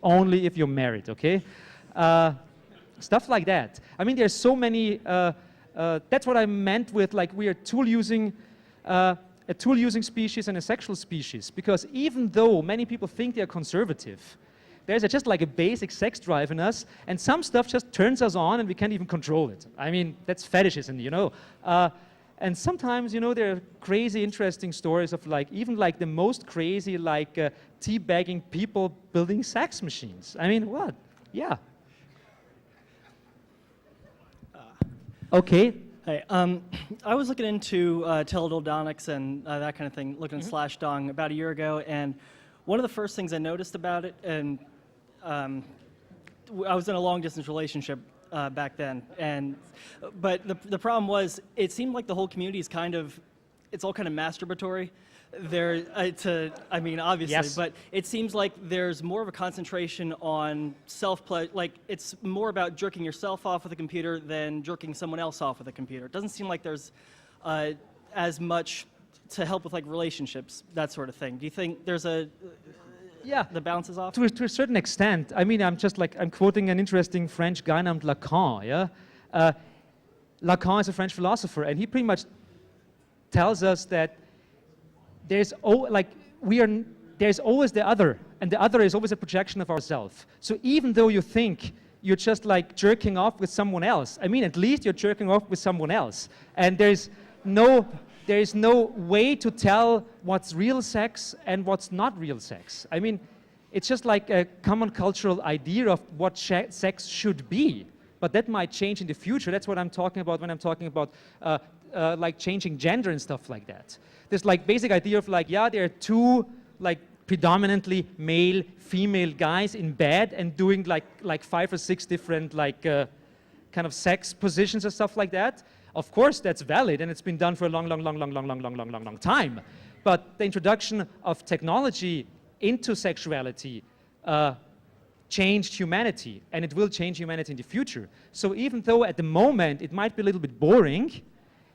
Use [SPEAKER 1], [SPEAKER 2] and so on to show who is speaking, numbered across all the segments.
[SPEAKER 1] only if you're married, okay? Stuff like that. I mean, there's so many, that's what I meant with like we are a tool-using species and a sexual species, because even though many people think they're conservative, there's just like a basic sex drive in us, and some stuff just turns us on and we can't even control it. I mean, that's fetishism, you know. And sometimes, you know, there are crazy, interesting stories of like, even like the most crazy, like teabagging people building sex machines. I mean, what? Yeah. Okay.
[SPEAKER 2] Hey, I was looking into Teledildonics and that kind of thing, looking at Slashdong about a year ago, and one of the first things I noticed about it, and I was in a long-distance relationship back then, but the problem was it seemed like the whole community is it's all kind of masturbatory. I mean, obviously,
[SPEAKER 1] yes.
[SPEAKER 2] But it seems like there's more of a concentration on self-pleasure. Like, it's more about jerking yourself off with a computer than jerking someone else off with a computer. It doesn't seem like there's as much to help with, like, relationships, that sort of thing. Do you think there's the balance is off?
[SPEAKER 1] To a certain extent. I mean, I'm quoting an interesting French guy named Lacan, yeah? Lacan is a French philosopher, and he pretty much tells us that there's always the other, and the other is always a projection of ourselves. So even though you think you're just like jerking off with someone else, I mean, at least you're jerking off with someone else. And there is no way to tell what's real sex and what's not real sex. I mean, it's just like a common cultural idea of what sex should be. But that might change in the future. That's what I'm talking about when I'm talking about like changing gender and stuff like that. This like basic idea of like, yeah, there are two like predominantly male, female guys in bed and doing like 5 or 6 different like kind of sex positions and stuff like that. Of course, that's valid, and it's been done for a long time. But the introduction of technology into sexuality changed humanity, and it will change humanity in the future. So even though at the moment it might be a little bit boring,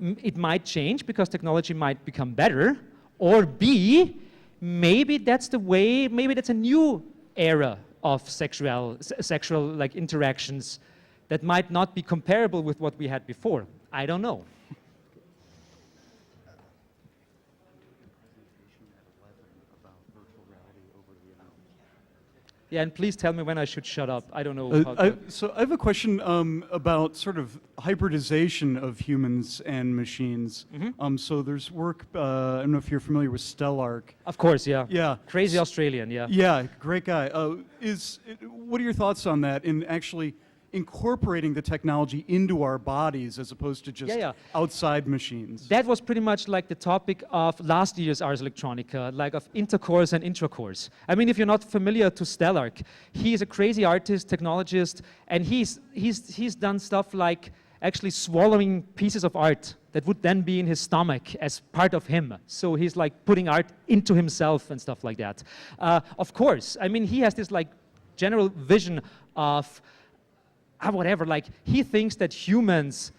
[SPEAKER 1] it might change because technology might become better, or B, maybe that's the way, maybe that's a new era of sexual like interactions that might not be comparable with what we had before. I don't know. Yeah, and please tell me when I should shut up. I don't know.
[SPEAKER 3] So I have a question about sort of hybridization of humans and machines. So there's work, I don't know if you're familiar with Stellark.
[SPEAKER 1] Of course, yeah.
[SPEAKER 3] Yeah.
[SPEAKER 1] Crazy Australian, yeah.
[SPEAKER 3] Yeah, great guy. What are your thoughts on that in actually incorporating the technology into our bodies as opposed to just outside machines?
[SPEAKER 1] That was pretty much like the topic of last year's Ars Electronica, like of intercourse and intracourse. I mean, if you're not familiar to Stellark, he's a crazy artist, technologist, and he's done stuff like actually swallowing pieces of art that would then be in his stomach as part of him. So he's like putting art into himself and stuff like that. Of course, I mean, he has this like general vision of whatever, like he thinks that humans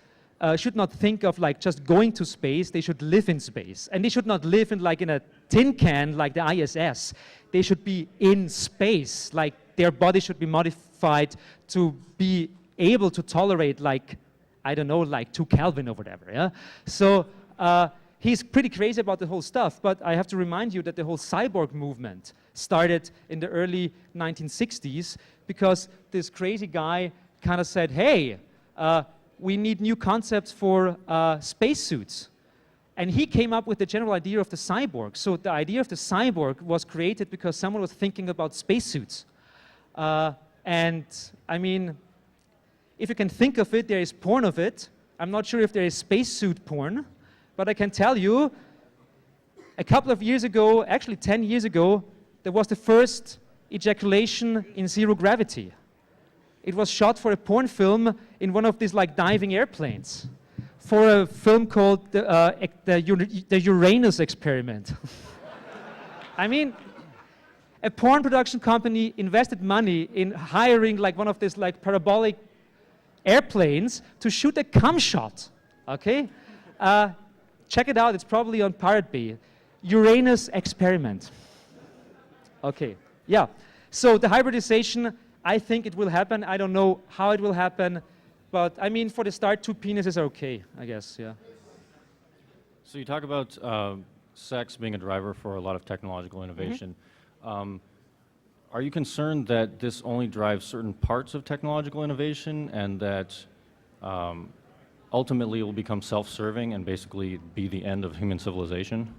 [SPEAKER 1] should not think of like just going to space, they should live in space. And they should not live in like in a tin can like the ISS. They should be in space, like their body should be modified to be able to tolerate like, I don't know, like 2 Kelvin or whatever, yeah? So he's pretty crazy about the whole stuff, but I have to remind you that the whole cyborg movement started in the early 1960s because this crazy guy kind of said, hey, we need new concepts for spacesuits. And he came up with the general idea of the cyborg. So the idea of the cyborg was created because someone was thinking about spacesuits. And I mean, if you can think of it, there is porn of it. I'm not sure if there is spacesuit porn, but I can tell you, a couple of years ago, actually 10 years ago, there was the first ejaculation in zero gravity. It was shot for a porn film in one of these like diving airplanes for a film called the Uranus Experiment. I mean, a porn production company invested money in hiring like one of these like parabolic airplanes to shoot a cum shot, okay? Check it out, it's probably on Pirate Bay. Uranus Experiment. Okay, yeah. So the hybridization, I think it will happen. I don't know how it will happen, but I mean, for the start, 2 penises are okay, I guess, yeah.
[SPEAKER 4] So you talk about sex being a driver for a lot of technological innovation. Are you concerned that this only drives certain parts of technological innovation and that ultimately it will become self-serving and basically be the end of human civilization?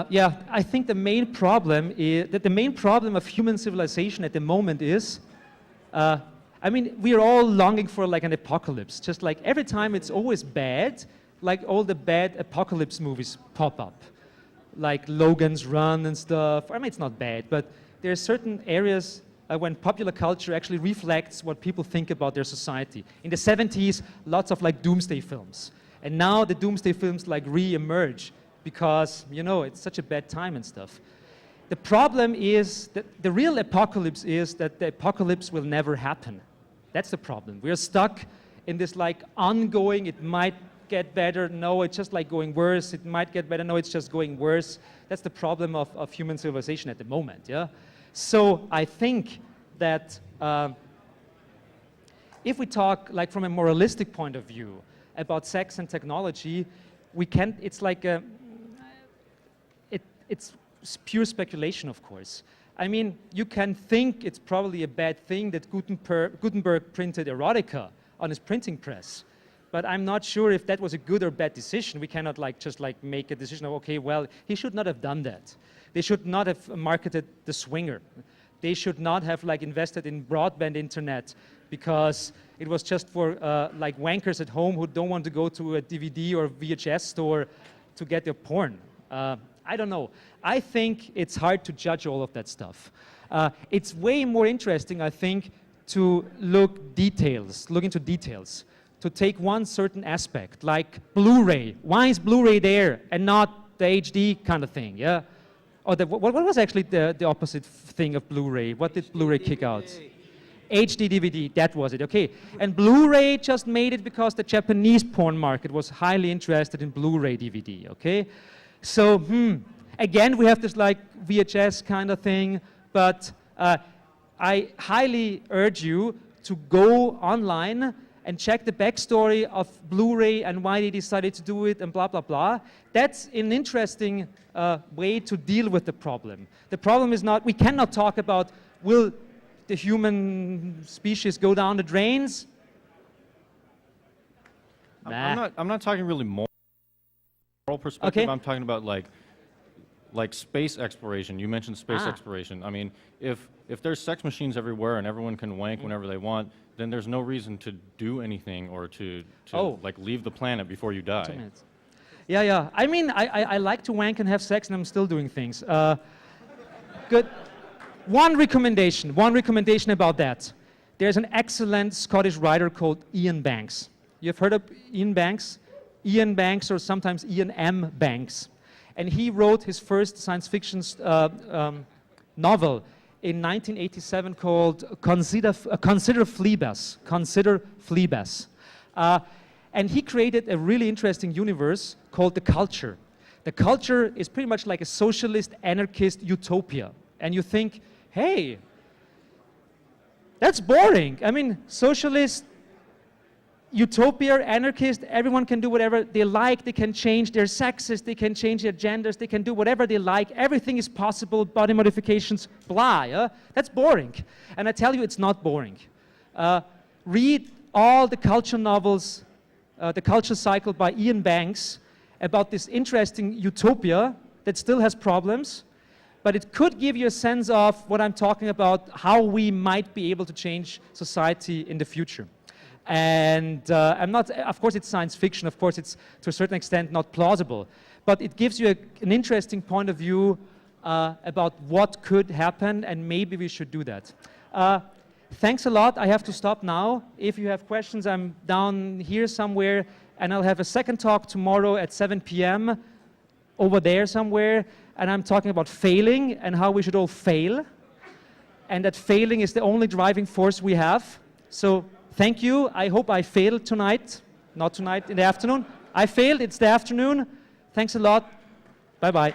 [SPEAKER 1] Yeah, I think the main problem is that the main problem of human civilization at the moment is, I mean, we are all longing for like an apocalypse. Just like every time it's always bad, like all the bad apocalypse movies pop up, like Logan's Run and stuff. I mean, it's not bad, but there are certain areas when popular culture actually reflects what people think about their society. In the 70s, lots of like doomsday films, and now the doomsday films like re-emerge because, you know, it's such a bad time and stuff. The problem is that the real apocalypse is that the apocalypse will never happen. That's the problem. We are stuck in this like ongoing, it might get better, no, it's just like going worse, it might get better, no, it's just going worse. That's the problem of human civilization at the moment, yeah? So I think that if we talk like from a moralistic point of view about sex and technology, we can't, it's like a, it's pure speculation, of course. I mean, you can think it's probably a bad thing that Gutenberg printed erotica on his printing press, but I'm not sure if that was a good or bad decision. We cannot like just like make a decision of, okay, well, he should not have done that. They should not have marketed the swinger. They should not have like invested in broadband internet because it was just for like wankers at home who don't want to go to a DVD or VHS store to get their porn. I don't know. I think it's hard to judge all of that stuff. It's way more interesting, I think, to look into details, to take one certain aspect, like Blu-ray. Why is Blu-ray there and not the HD kind of thing, yeah? Or what was actually the opposite thing of Blu-ray? What did Blu-ray kick out? HD DVD, that was it, okay. And Blu-ray just made it because the Japanese porn market was highly interested in Blu-ray DVD, okay? So, again, we have this like VHS kind of thing, but I highly urge you to go online and check the backstory of Blu-ray and why they decided to do it and blah, blah, blah. That's an interesting way to deal with the problem. The problem is not, we cannot talk about, will the human species go down the drains? Nah.
[SPEAKER 4] I'm not talking really moral perspective.
[SPEAKER 1] Okay.
[SPEAKER 4] I'm talking about like space exploration. You mentioned space exploration. I mean, if there's sex machines everywhere and everyone can wank whenever they want, then there's no reason to do anything or to like leave the planet before you die.
[SPEAKER 1] 2 minutes. Yeah, yeah. I mean, I like to wank and have sex, and I'm still doing things. Good. One recommendation about that. There's an excellent Scottish writer called Ian Banks. You've heard of Ian Banks? Ian Banks, or sometimes Ian M. Banks. And he wrote his first science fiction novel in 1987 called Consider Phlebas. Consider Phlebas. And he created a really interesting universe called The Culture. The Culture is pretty much like a socialist, anarchist utopia. And you think, hey, that's boring. I mean, socialist, utopia, anarchist, everyone can do whatever they like, they can change their sexes, they can change their genders, they can do whatever they like, everything is possible, body modifications, blah, yeah? That's boring. And I tell you, it's not boring. Read all the culture novels, the culture cycle by Ian Banks about this interesting utopia that still has problems, but it could give you a sense of what I'm talking about, how we might be able to change society in the future. And I'm not, of course it's science fiction, of course it's to a certain extent not plausible, but it gives you an interesting point of view about what could happen, and maybe we should do that. Thanks a lot. I have to stop now. If you have questions, I'm down here somewhere, and I'll have a second talk tomorrow at 7 p.m. over there somewhere, and I'm talking about failing and how we should all fail, and that failing is the only driving force we have. So thank you. I hope I failed tonight. Not tonight, in the afternoon. I failed. It's the afternoon. Thanks a lot. Bye-bye.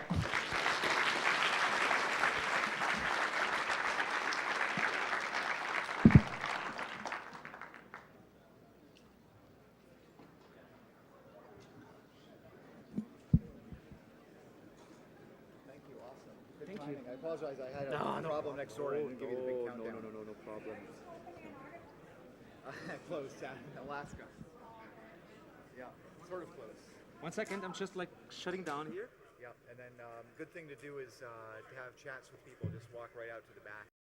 [SPEAKER 5] apologize. I had a problem next door. I didn't give you the big countdown. No problem. Close, Alaska. Yeah, sort of close.
[SPEAKER 1] 1 second, I'm just like shutting down here.
[SPEAKER 5] Yeah, and then good thing to do is to have chats with people. Just walk right out to the back.